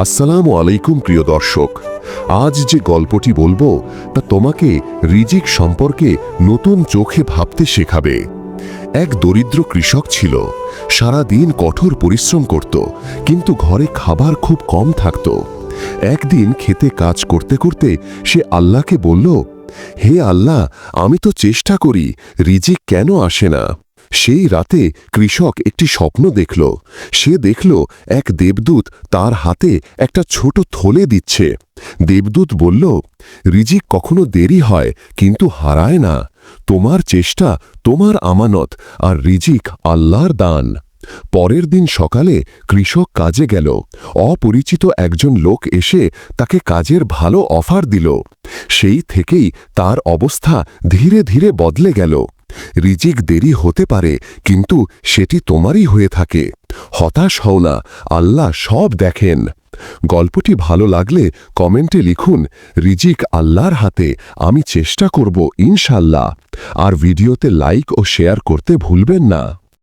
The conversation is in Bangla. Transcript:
আসসালামু আলাইকুম প্রিয় দর্শক, আজ যে গল্পটি বলবো তা তোমাকে রিজিক সম্পর্কে নতুন চোখে ভাবতে শেখাবে। এক দরিদ্র কৃষক ছিল, সারা দিন কঠোর পরিশ্রম করত, কিন্তু ঘরে খাবার খুব কম থাকত। একদিন খেতে কাজ করতে করতে সে আল্লাহকে বলল, হে আল্লাহ, আমি তো চেষ্টা করি, রিজিক কেন আসে না? সেই রাতে কৃষক একটি স্বপ্ন দেখল। সে দেখল এক দেবদূত তার হাতে একটা ছোট থলে দিচ্ছে। দেবদূত বলল, রিজিক কখনো দেরি হয় কিন্তু হারায় না। তোমার চেষ্টা তোমার আমানত, আর রিজিক আল্লাহর দান। পরের দিন সকালে কৃষক কাজে গেল। অপরিচিত একজন লোক এসে তাকে কাজের ভালো অফার দিল। সেই থেকেই তার অবস্থা ধীরে ধীরে বদলে গেল। রিজিক দেরি হতে পারে, কিন্তু সেটি তোমারই হয়ে থাকে। হতাশ হও না, আল্লাহ সব দেখেন। গল্পটি ভালো লাগলে কমেন্টে লিখুন, রিজিক আল্লাহর হাতে, আমি চেষ্টা করব ইনশাল্লাহ। আর ভিডিওতে লাইক ও শেয়ার করতে ভুলবেন না।